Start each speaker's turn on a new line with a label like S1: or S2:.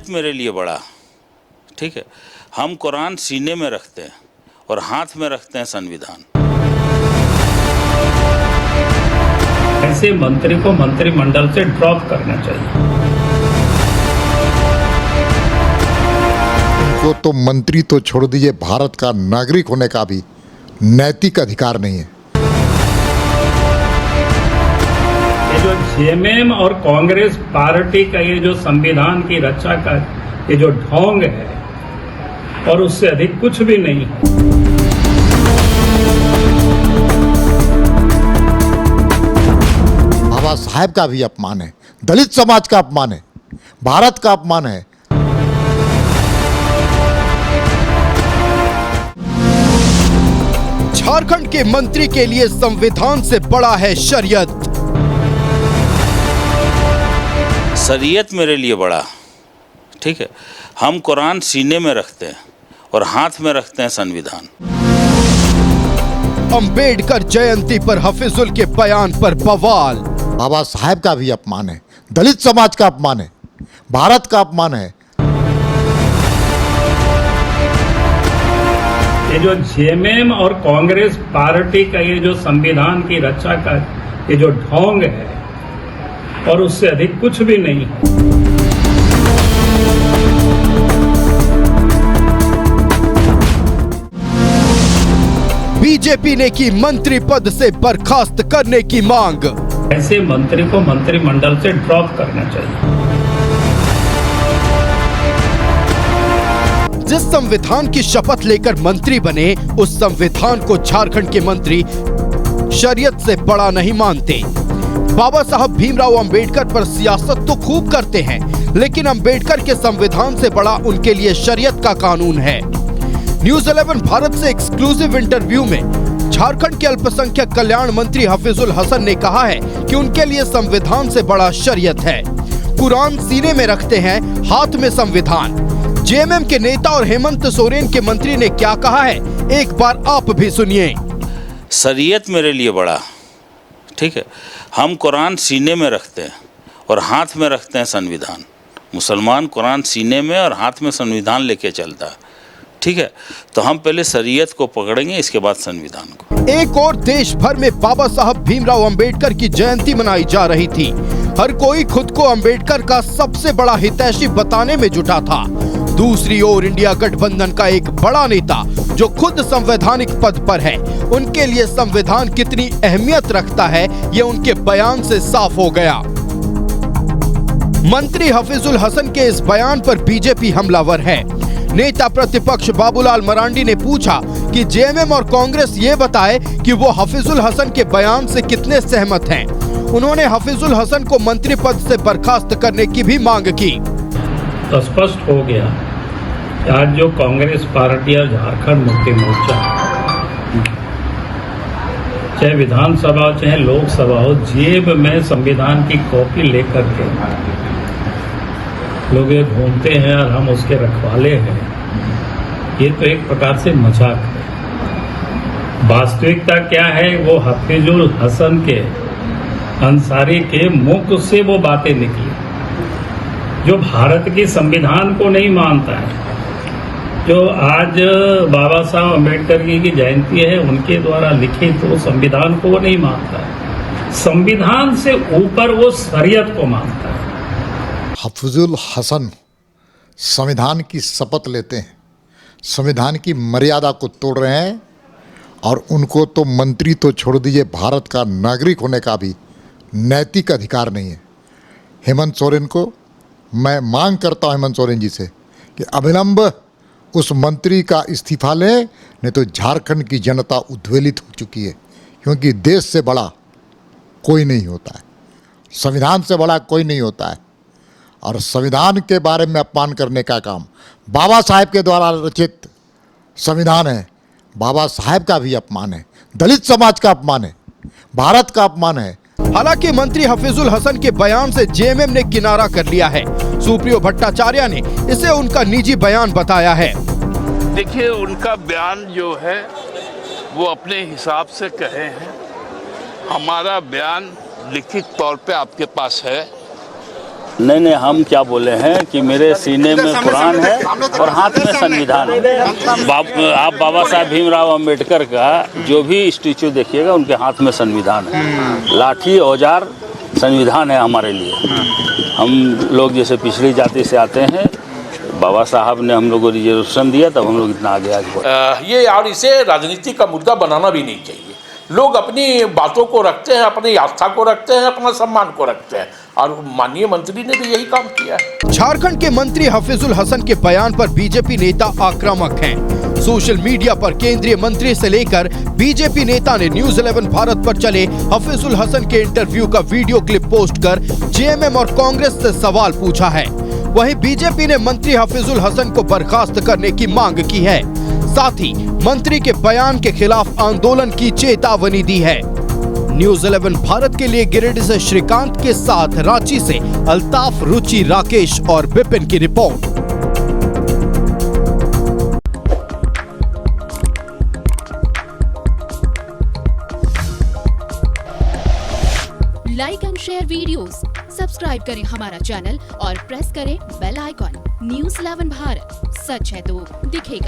S1: शरीयत मेरे लिए बड़ा, ठीक है। हम कुरान सीने में रखते हैं और हाथ में रखते हैं संविधान।
S2: ऐसे मंत्री को मंत्रिमंडल से ड्रॉप करना चाहिए।
S3: उनको तो मंत्री तो छोड़ दीजिए, भारत का नागरिक होने का भी नैतिक अधिकार नहीं है।
S2: ये जो जेएमएम और कांग्रेस पार्टी का ये जो संविधान की रक्षा का ये जो ढोंग है, और उससे अधिक कुछ भी नहीं।
S3: बाबा साहेब का भी अपमान है, दलित समाज का अपमान है, भारत का अपमान है।
S4: झारखंड के मंत्री के लिए संविधान से बड़ा है शरीयत।
S1: शरीयत मेरे लिए बड़ा, ठीक है। हम कुरान सीने में रखते हैं और हाथ में रखते हैं संविधान।
S4: अंबेडकर जयंती पर हफीजुल के बयान पर बवाल।
S3: बाबा साहेब का भी अपमान है, दलित समाज का अपमान है, भारत का अपमान है।
S2: ये जो जेएमएम और कांग्रेस पार्टी का ये जो संविधान की रक्षा का ये जो ढोंग है, और उससे अधिक कुछ भी नहीं।
S4: बीजेपी ने की मंत्री पद से बर्खास्त करने की मांग।
S2: ऐसे मंत्री को मंत्रिमंडल से ड्रॉप करना चाहिए।
S4: जिस संविधान की शपथ लेकर मंत्री बने, उस संविधान को झारखंड के मंत्री शरीयत से बड़ा नहीं मानते। बाबा साहब भीमराव अंबेडकर पर सियासत तो खूब करते हैं, लेकिन अंबेडकर के संविधान से बड़ा उनके लिए शरीयत का कानून है। न्यूज़ 11 भारत से एक्सक्लूसिव इंटरव्यू में झारखंड के अल्पसंख्यक कल्याण मंत्री हफीजुल हसन ने कहा है कि उनके लिए संविधान से बड़ा शरीयत है। कुरान सीने में रखते हैं, हाथ में संविधान। जेएमएम के नेता और हेमंत सोरेन के मंत्री ने क्या कहा है, एक बार आप भी सुनिए।
S1: शरीयत मेरे लिए बड़ा, ठीक है। हम कुरान सीने में रखते हैं और हाथ में रखते हैं संविधान। मुसलमान कुरान सीने में और हाथ में संविधान लेके चलता है, ठीक है। तो हम पहले शरीयत को पकड़ेंगे, इसके बाद संविधान को।
S4: एक और देश भर में बाबा साहब भीमराव अंबेडकर की जयंती मनाई जा रही थी। हर कोई खुद को अंबेडकर का सबसे बड़ा हितैषी बताने में जुटा था। दूसरी ओर इंडिया गठबंधन का एक बड़ा नेता जो खुद संवैधानिक पद पर है, उनके लिए संविधान कितनी अहमियत रखता है, ये उनके बयान से साफ हो गया। मंत्री हफीजुल हसन के इस बयान पर बीजेपी हमलावर है। नेता प्रतिपक्ष बाबूलाल मरांडी ने पूछा कि जेएमएम और कांग्रेस ये बताए कि वो हफीजुल हसन के बयान से कितने सहमत हैं। उन्होंने हफीजुल हसन को मंत्री पद से बर्खास्त करने की भी मांग की।
S2: तो स्पष्ट हो गया कि आज जो कांग्रेस पार्टी और झारखंड मुक्ति मोर्चा, चाहे विधानसभा चाहे लोकसभा हो, जेब में संविधान की कॉपी लेकर के लोग ये घूमते हैं और हम उसके रखवाले हैं, ये तो एक प्रकार से मजाक है। वास्तविकता क्या है, वो हफीजुल हसन के अंसारी के मुख से वो बातें निकली जो भारत के संविधान को नहीं मानता है। जो आज बाबा साहब अम्बेडकर की जयंती है, उनके द्वारा लिखित तो संविधान को वो नहीं मानता है। संविधान से ऊपर वो शरीयत को मानता है।
S3: हफीजुल हसन संविधान की शपथ लेते हैं, संविधान की मर्यादा को तोड़ रहे हैं, और उनको तो मंत्री तो छोड़ दीजिए, भारत का नागरिक होने का भी नैतिक अधिकार नहीं है। हेमंत सोरेन को मैं मांग करता हूं, हेमंत सोरेन जी से, कि अविलंब उस मंत्री का इस्तीफा लें, नहीं तो झारखंड की जनता उद्वेलित हो चुकी है। क्योंकि देश से बड़ा कोई नहीं होता है, संविधान से बड़ा कोई नहीं होता है। और संविधान के बारे में अपमान करने का काम बाबा साहेब के द्वारा रचित संविधान है। बाबा साहेब का भी अपमान है, दलित समाज का अपमान है, भारत का अपमान है।
S4: हालांकि मंत्री हफीजुल हसन के बयान से जेएमएम ने किनारा कर लिया है। सुप्रियो भट्टाचार्य ने इसे उनका निजी बयान बताया है।
S5: देखिए, उनका बयान जो है वो अपने हिसाब से कहे हैं। हमारा बयान लिखित तौर पे आपके पास है।
S1: नहीं, हम क्या बोले हैं कि मेरे सीने में कुरान है और हाथ में संविधान है। आप बाबा साहब भीमराव अंबेडकर का जो भी स्टैचू देखिएगा उनके हाथ में संविधान है। लाठी औजार संविधान है हमारे लिए। हम लोग जैसे पिछड़ी जाति से आते हैं, बाबा साहब ने हम लोग को रिजर्वेशन दिया तब हम लोग इतना आगे बढ़े।
S6: ये और इसे राजनीति का मुद्दा बनाना भी नहीं चाहिए। लोग अपनी बातों को रखते हैं, अपनी आस्था को रखते हैं, अपना सम्मान को रखते हैं, और माननीय मंत्री ने भी यही काम किया है।
S4: झारखंड के मंत्री हफीजुल हसन के बयान पर बीजेपी नेता आक्रामक हैं। सोशल मीडिया पर केंद्रीय मंत्री से लेकर बीजेपी नेता ने न्यूज़ 11 भारत पर चले हफीजुल हसन के इंटरव्यू का वीडियो क्लिप पोस्ट कर जेएमएम और कांग्रेस से सवाल पूछा है। वहीं बीजेपी ने मंत्री हफीजुल हसन को बर्खास्त करने की मांग की है। साथ ही मंत्री के बयान के खिलाफ आंदोलन की चेतावनी दी है। न्यूज़ 11 भारत के लिए गिरिडीह से श्रीकांत के साथ रांची से अल्ताफ, रुचि, राकेश और विपिन की report.
S7: Like and share videos, subscribe करें हमारा चैनल और प्रेस करें बेल आइकॉन। न्यूज़ 11 भारत, सच है तो दिखेगा।